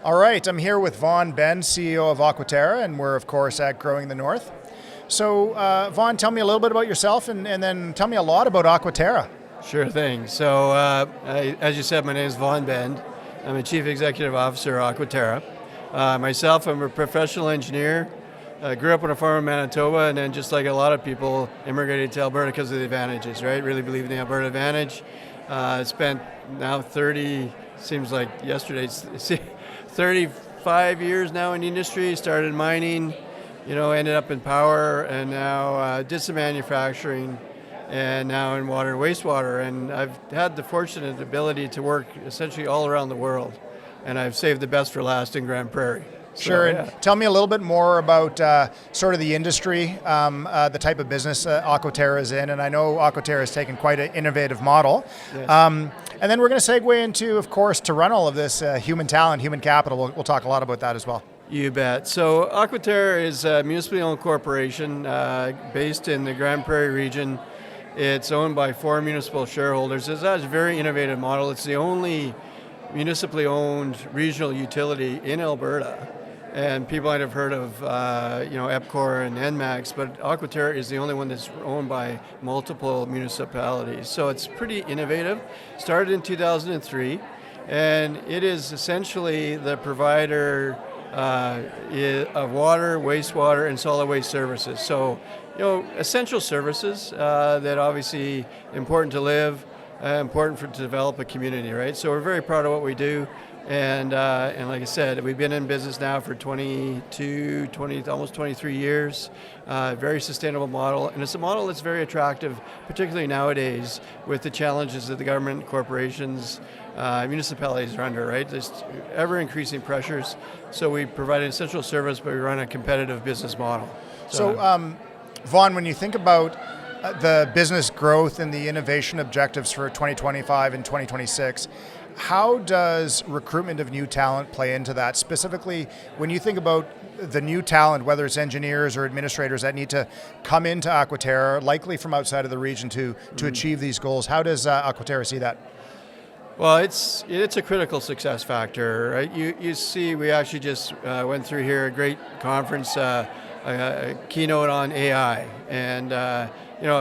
All right, I'm here with Vaughn Bend, CEO of Aquatera, and we're, of course, at Growing the North. So, Vaughn, tell me a little bit about yourself and then tell me a lot about Aquatera. Sure thing. So, as you said, my name is Vaughn Bend. I'm the Chief Executive Officer of Aquatera. Myself, I'm a professional engineer. I grew up on a farm in Manitoba, and then just like a lot of people, immigrated to Alberta because of the advantages, right? Really believe in the Alberta advantage. Spent now 35 years now in the industry, started mining, ended up in power, and now did some manufacturing, and now in water and wastewater. And I've had the fortunate ability to work essentially all around the world, and I've saved the best for last in Grand Prairie. Sure, and tell me a little bit more about sort of the industry, the type of business Aquatera is in, and I know Aquatera has taken quite an innovative model. Yes. And then we're going to segue into, of course, to run all of this, human talent, human capital. We'll talk a lot about that as well. You bet. So Aquatera is a municipally owned corporation based in the Grand Prairie region. It's owned by 4 municipal shareholders. It's a very innovative model. It's the only municipally owned regional utility in Alberta. And people might have heard of, EPCOR and ENMAX, but Aquatera is the only one that's owned by multiple municipalities. So it's pretty innovative. Started in 2003, and it is essentially the provider of water, wastewater, and solid waste services. So, essential services that obviously important to live, important to develop a community, right? So we're very proud of what we do. And like I said, we've been in business now for almost 23 years. Very sustainable model, and it's a model that's very attractive, particularly nowadays with the challenges that the government, corporations, municipalities are under, right? There's ever increasing pressures. So we provide an essential service, but we run a competitive business model. So Vaughn, when you think about the business growth and the innovation objectives for 2025 and 2026, how does recruitment of new talent play into that? Specifically, when you think about the new talent, whether it's engineers or administrators that need to come into Aquatera, likely from outside of the region to achieve these goals, how does Aquatera see that? Well, it's a critical success factor, right? You see, we actually just went through here a great conference, a keynote on AI, and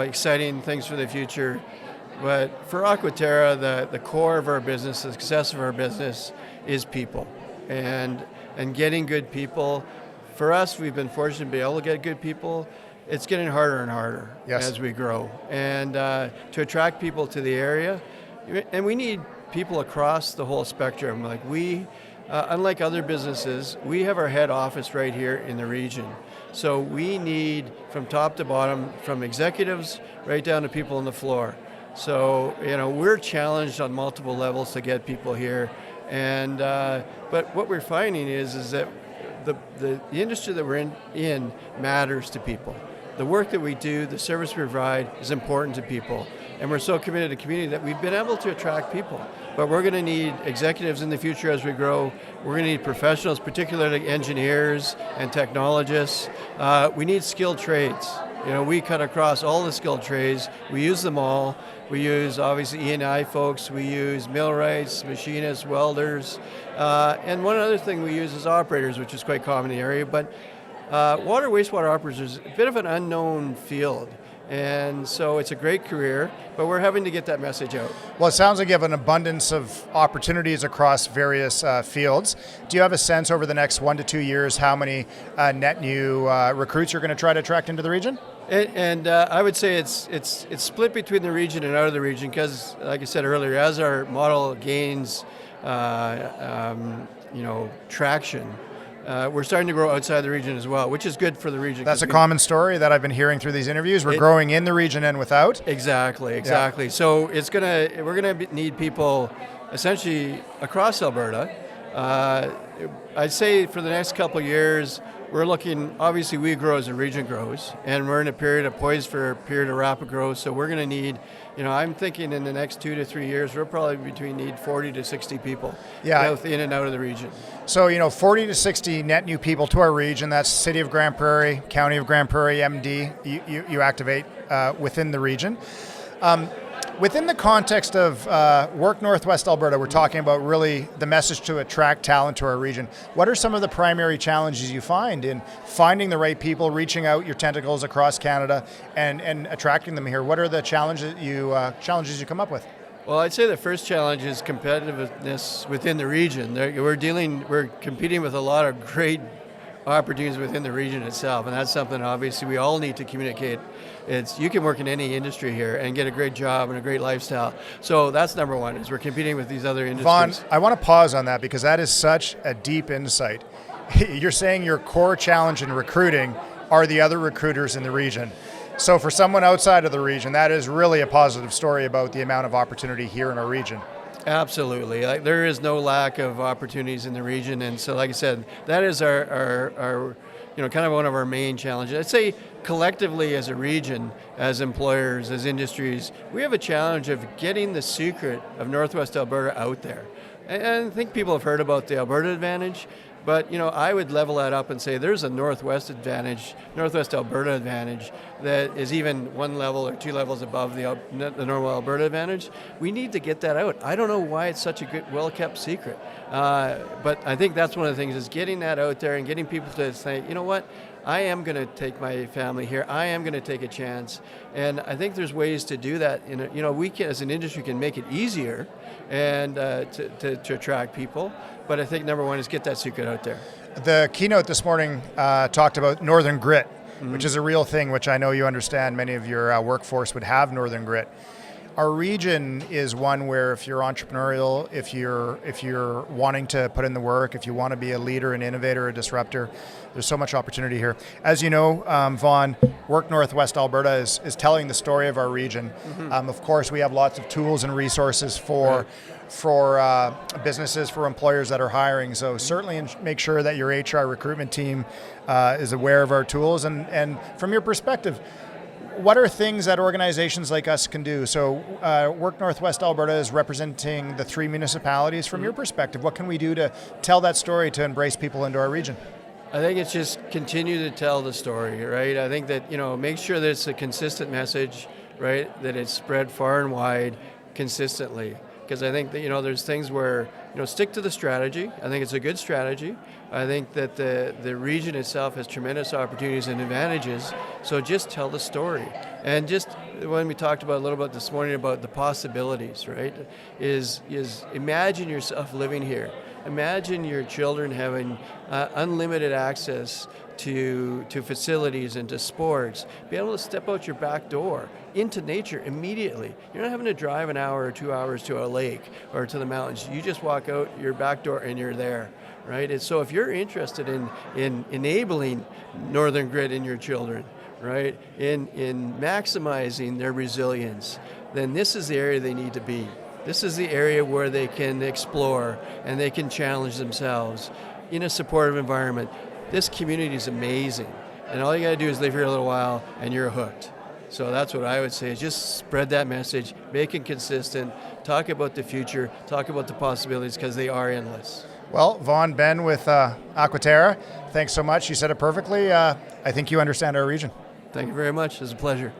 exciting things for the future. But for Aquatera, the core of our business, the success of our business is people, and getting good people. For us, we've been fortunate to be able to get good people. It's getting harder and harder as we grow, and to attract people to the area, and we need people across the whole spectrum. Like unlike other businesses, we have our head office right here in the region. So we need from top to bottom, from executives right down to people on the floor. So, we're challenged on multiple levels to get people here. And but what we're finding is that the industry that we're in matters to people. The work that we do, the service we provide is important to people. And we're so committed to community that we've been able to attract people. But we're going to need executives in the future as we grow. We're going to need professionals, particularly engineers and technologists. We need skilled trades. We cut across all the skilled trades. We use them all. We use, obviously, E&I folks. We use millwrights, machinists, welders. And one other thing we use is operators, which is quite common in the area. But water, wastewater operators is a bit of an unknown field. And so it's a great career, but we're having to get that message out. Well, it sounds like you have an abundance of opportunities across various fields. Do you have a sense over the next 1 to 2 years how many net new recruits you're going to try to attract into the region? And I would say it's split between the region and out of the region because, like I said earlier, as our model gains traction, we're starting to grow outside the region as well, which is good for the region. That's a common story that I've been hearing through these interviews. We're growing in the region and without. Exactly. Yeah. So we're gonna need people essentially across Alberta. I'd say for the next couple of years, we're looking, obviously we grow as the region grows, and we're in a period of poised for a period of rapid growth, so we're going to need, I'm thinking in the next 2 to 3 years, we'll probably need 40 to 60 people both in and out of the region. So, 40 to 60 net new people to our region. That's City of Grand Prairie, County of Grand Prairie, MD, you activate within the region. Within the context of Work Northwest Alberta, we're talking about really the message to attract talent to our region. What are some of the primary challenges you find in finding the right people, reaching out your tentacles across Canada, and attracting them here? What are the challenges you come up with? Well, I'd say the first challenge is competitiveness within the region. We're competing with a lot of great opportunities within the region itself, and that's something obviously we all need to communicate. You can work in any industry here and get a great job and a great lifestyle. So that's number one, is we're competing with these other industries. Vaughn, I want to pause on that because that is such a deep insight. You're saying your core challenge in recruiting are the other recruiters in the region. So for someone outside of the region, that is really a positive story about the amount of opportunity here in our region. Absolutely. There is no lack of opportunities in the region, and so like I said, that is our kind of one of our main challenges. I'd say collectively as a region, as employers, as industries, we have a challenge of getting the secret of Northwest Alberta out there. And I think people have heard about the Alberta Advantage, but I would level that up and say there's a Northwest Alberta Advantage that is even one level or two levels above the normal Alberta Advantage. We need to get that out. I don't know why it's such a good, well-kept secret, but I think that's one of the things, is getting that out there and getting people to say, you know what, I am going to take my family here. I am going to take a chance, and I think there's ways to do that. We can, as an industry, can make it easier and to attract people. But I think number one is get that secret out there. The keynote this morning talked about Northern Grit, which is a real thing, which I know you understand. Many of your workforce would have Northern Grit. Our region is one where if you're entrepreneurial, if you're wanting to put in the work, if you want to be a leader, an innovator, a disruptor, there's so much opportunity here. As you know, Vaughn, Work Northwest Alberta is telling the story of our region. Of course, we have lots of tools and resources for businesses, for employers that are hiring. So certainly make sure that your HR recruitment team is aware of our tools. And from your perspective, what are things that organizations like us can do? So Work Northwest Alberta is representing the 3 municipalities. From your perspective, what can we do to tell that story, to embrace people into our region? I think it's just continue to tell the story, right? I think that, make sure that it's a consistent message, right? That it's spread far and wide consistently. Because I think that, there's things where, stick to the strategy. I think it's a good strategy. I think that the region itself has tremendous opportunities and advantages. So just tell the story. And just when we talked about a little bit this morning about the possibilities, right, is imagine yourself living here. Imagine your children having unlimited access to facilities and to sports, be able to step out your back door into nature immediately. You're not having to drive an hour or 2 hours to a lake or to the mountains. You just walk out your back door and you're there, right? And so if you're interested in enabling Northern Grit in your children, right, in maximizing their resilience, then this is the area they need to be. This is the area where they can explore and they can challenge themselves in a supportive environment. This community is amazing, and all you got to do is live here a little while and you're hooked. So that's what I would say, is just spread that message, make it consistent, talk about the future, talk about the possibilities, because they are endless. Well, Vaughn Bend with Aquatera, thanks so much. You said it perfectly. I think you understand our region. Thank you very much. It was a pleasure.